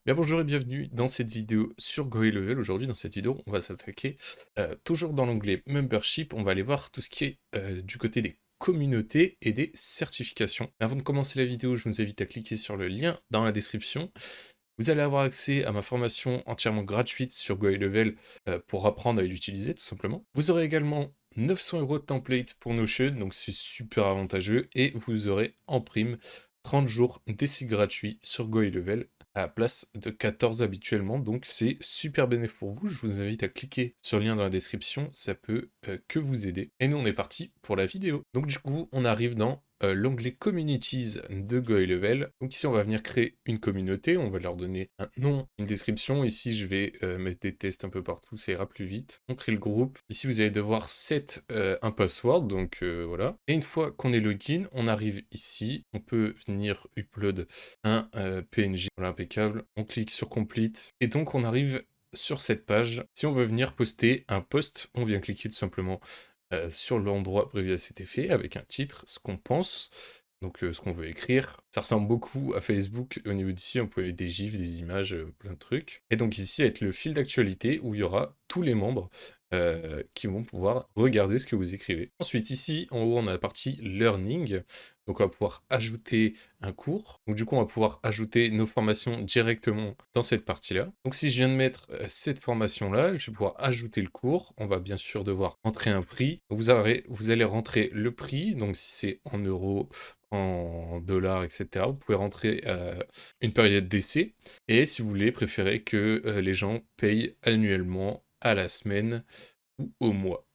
Bien bonjour et bienvenue dans cette vidéo sur GoHeLevel. Aujourd'hui dans cette vidéo on va s'attaquer toujours dans l'onglet Membership, on va aller voir tout ce qui est du côté des communautés et des certifications. Avant de commencer la vidéo, je vous invite à cliquer sur le lien dans la description. Vous allez avoir accès à ma formation entièrement gratuite sur GoHeLevel pour apprendre à l'utiliser tout simplement. Vous aurez également 900 € de template pour Notion, donc c'est super avantageux, et vous aurez en prime 30 jours d'essai gratuit sur GoHeLevel à la place de 14 habituellement, donc c'est super bénéfique pour vous. Je vous invite à cliquer sur le lien dans la description, ça peut que vous aider. Et nous on est parti pour la vidéo. Donc du coup on arrive dans l'onglet Communities de GoHeLevel. Donc ici on va venir créer une communauté, on va leur donner un nom, une description. Ici je vais mettre des tests un peu partout, ça ira plus vite. On crée le groupe. Ici vous allez devoir set un password, donc voilà. Et une fois qu'on est login, on arrive ici, on peut venir upload un PNG, voilà, impeccable. On clique sur Complete, et donc on arrive sur cette page. Si on veut venir poster un post, on vient cliquer tout simplement sur l'endroit prévu à cet effet, avec un titre, ce qu'on pense, donc ce qu'on veut écrire. Ça ressemble beaucoup à Facebook. Au niveau d'ici, on peut mettre des gifs, des images, plein de trucs. Et donc ici, avec le fil d'actualité, où il y aura tous les membres qui vont pouvoir regarder ce que vous écrivez. Ensuite, ici, en haut, on a la partie Learning. Donc on va pouvoir ajouter un cours. Donc du coup, on va pouvoir ajouter nos formations directement dans cette partie-là. Donc si je viens de mettre cette formation-là, je vais pouvoir ajouter le cours. On va bien sûr devoir entrer un prix. Vous allez rentrer le prix, donc si c'est en euros, en dollars, etc. Vous pouvez rentrer une période d'essai. Et si vous voulez, préférez que les gens payent annuellement, à la semaine ou au mois.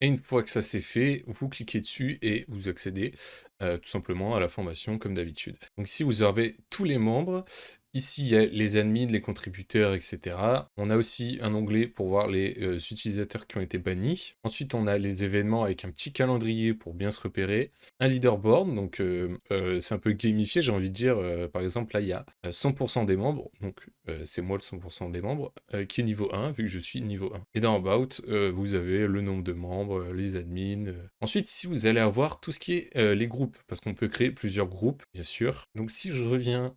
Et une fois que ça c'est fait, vous cliquez dessus et vous accédez tout simplement à la formation comme d'habitude. Donc ici vous avez tous les membres, ici il y a les admins, les contributeurs, etc. On a aussi un onglet pour voir les utilisateurs qui ont été bannis. Ensuite on a les événements avec un petit calendrier pour bien se repérer. Un leaderboard, donc c'est un peu gamifié, j'ai envie de dire. Par exemple là il y a 100% des membres, donc c'est moi le 100% des membres, qui est niveau 1, vu que je suis niveau 1. Et dans About, vous avez le nombre de membres, les admins. Ensuite, ici, vous allez avoir tout ce qui est les groupes, parce qu'on peut créer plusieurs groupes, bien sûr. Donc si je reviens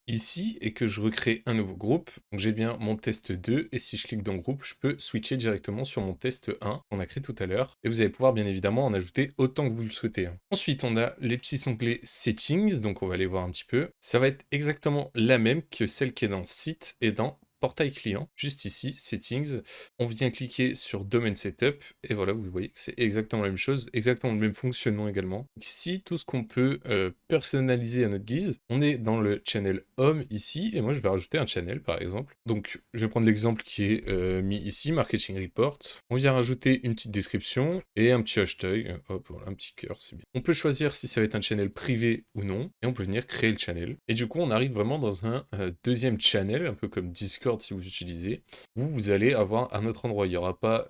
ici et que je recrée un nouveau groupe, donc j'ai bien mon test 2, et si je clique dans groupe, je peux switcher directement sur mon test 1 qu'on a créé tout à l'heure, et vous allez pouvoir bien évidemment en ajouter autant que vous le souhaitez. Ensuite, on a les petits onglets Settings, donc on va aller voir un petit peu. Ça va être exactement la même que celle qui est dans le site et dans Portail client, juste ici, Settings, on vient cliquer sur Domain Setup, et voilà, vous voyez que c'est exactement la même chose, exactement le même fonctionnement également. Ici, tout ce qu'on peut personnaliser à notre guise, on est dans le channel Home ici, et moi je vais rajouter un channel par exemple. Donc je vais prendre l'exemple qui est mis ici, Marketing Report. On vient rajouter une petite description et un petit hashtag, hop, voilà, un petit cœur, c'est bien. On peut choisir si ça va être un channel privé ou non, et on peut venir créer le channel. Et du coup, on arrive vraiment dans un deuxième channel, un peu comme Discord si vous utilisez, où vous allez avoir un autre endroit. Il n'y aura pas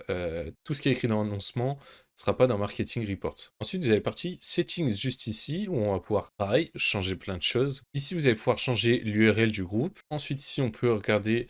tout ce qui est écrit dans l'annoncement, ne sera pas dans Marketing Report. Ensuite, vous avez la partie Settings juste ici, où on va pouvoir, pareil, changer plein de choses. Ici, vous allez pouvoir changer l'URL du groupe. Ensuite, ici, on peut regarder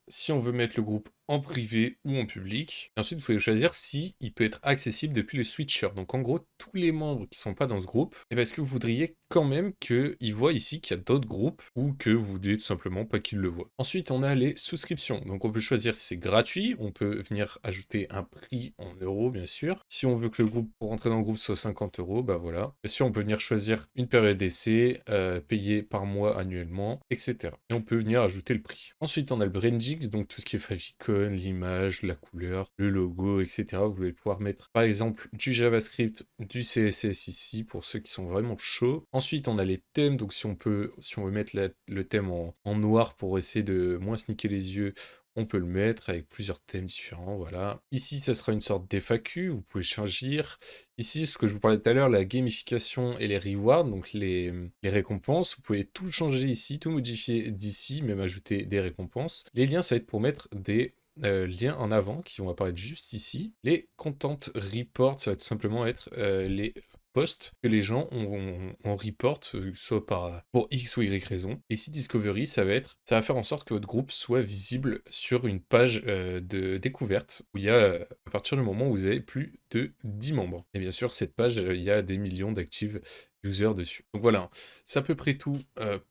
si on veut mettre le groupe en privé ou en public. Et ensuite, vous pouvez choisir si il peut être accessible depuis le switcher. Donc en gros, tous les membres qui ne sont pas dans ce groupe, et est-ce que vous voudriez quand même qu'ils voient ici qu'il y a d'autres groupes, ou que vous voulez tout simplement pas qu'ils le voient. Ensuite, on a les souscriptions. Donc on peut choisir si c'est gratuit, on peut venir ajouter un prix en euros, bien sûr. Si on veut que le groupe, pour rentrer dans le groupe, soit 50 €, bah voilà. Bien sûr, on peut venir choisir une période d'essai, payer par mois annuellement, etc. Et on peut venir ajouter le prix. Ensuite, on a le branding, donc tout ce qui est favicon, l'image, la couleur, le logo, etc. Vous allez pouvoir mettre, par exemple, du JavaScript, du CSS ici, pour ceux qui sont vraiment chauds. Ensuite, on a les thèmes, donc si on veut mettre le thème en noir pour essayer de moins se niquer les yeux, on peut le mettre avec plusieurs thèmes différents, voilà. Ici, ça sera une sorte d'FAQ, vous pouvez choisir. Ici, ce que je vous parlais tout à l'heure, la gamification et les rewards, donc les récompenses, vous pouvez tout changer ici, tout modifier d'ici, même ajouter des récompenses. Les liens, ça va être pour mettre des liens en avant qui vont apparaître juste ici. Les content reports, ça va tout simplement être les posts que les gens ont report, soit pour X ou Y raison. Et ici, Discovery, ça va faire en sorte que votre groupe soit visible sur une page de découverte où il y a, à partir du moment où vous avez plus de 10 membres. Et bien sûr, cette page, il y a des millions d'actives user dessus. Donc voilà, c'est à peu près tout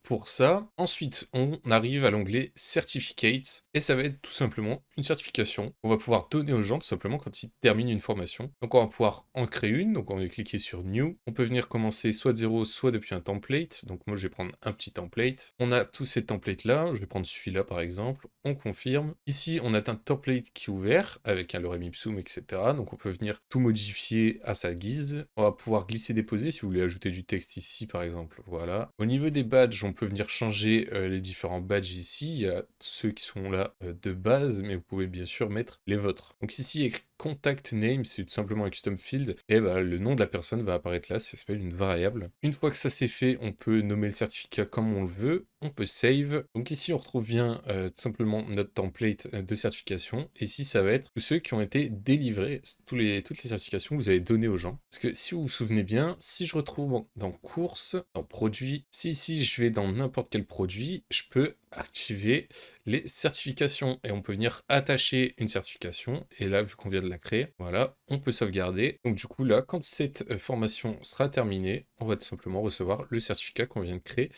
pour ça. Ensuite, on arrive à l'onglet Certificates et ça va être tout simplement une certification qu'on va pouvoir donner aux gens tout simplement quand ils terminent une formation. Donc on va pouvoir en créer une, donc on va cliquer sur New. On peut venir commencer soit de zéro, soit depuis un template. Donc moi je vais prendre un petit template. On a tous ces templates là, je vais prendre celui-là par exemple. On confirme. Ici on a un template qui est ouvert avec un lorem ipsum, etc. Donc on peut venir tout modifier à sa guise. On va pouvoir glisser déposer si vous voulez ajouter du texte ici par exemple. Voilà. Au niveau des badges, on peut venir changer les différents badges ici. Il y a ceux qui sont là de base, mais vous pouvez bien sûr mettre les vôtres. Donc ici, il y a écrit contact name, c'est tout simplement un custom field, et bah, le nom de la personne va apparaître là, ça s'appelle une variable. Une fois que ça c'est fait, on peut nommer le certificat comme on le veut, on peut save. Donc ici, on retrouve bien tout simplement notre template de certification, et ici, ça va être tous ceux qui ont été délivrés, toutes les certifications que vous avez données aux gens. Parce que si vous vous souvenez bien, si je retrouve dans course, dans produit, si ici je vais dans n'importe quel produit, je peux activer les certifications et on peut venir attacher une certification et là vu qu'on vient de la créer, voilà, on peut sauvegarder. Donc du coup là, quand cette formation sera terminée, on va tout simplement recevoir le certificat qu'on vient de créer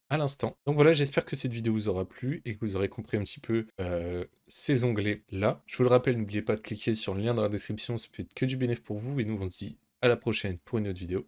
à l'instant. Donc voilà, j'espère que cette vidéo vous aura plu et que vous aurez compris un petit peu ces onglets là. Je vous le rappelle, n'oubliez pas de cliquer sur le lien dans la description, ça peut être que du bénéfice pour vous et nous on se dit à la prochaine pour une autre vidéo.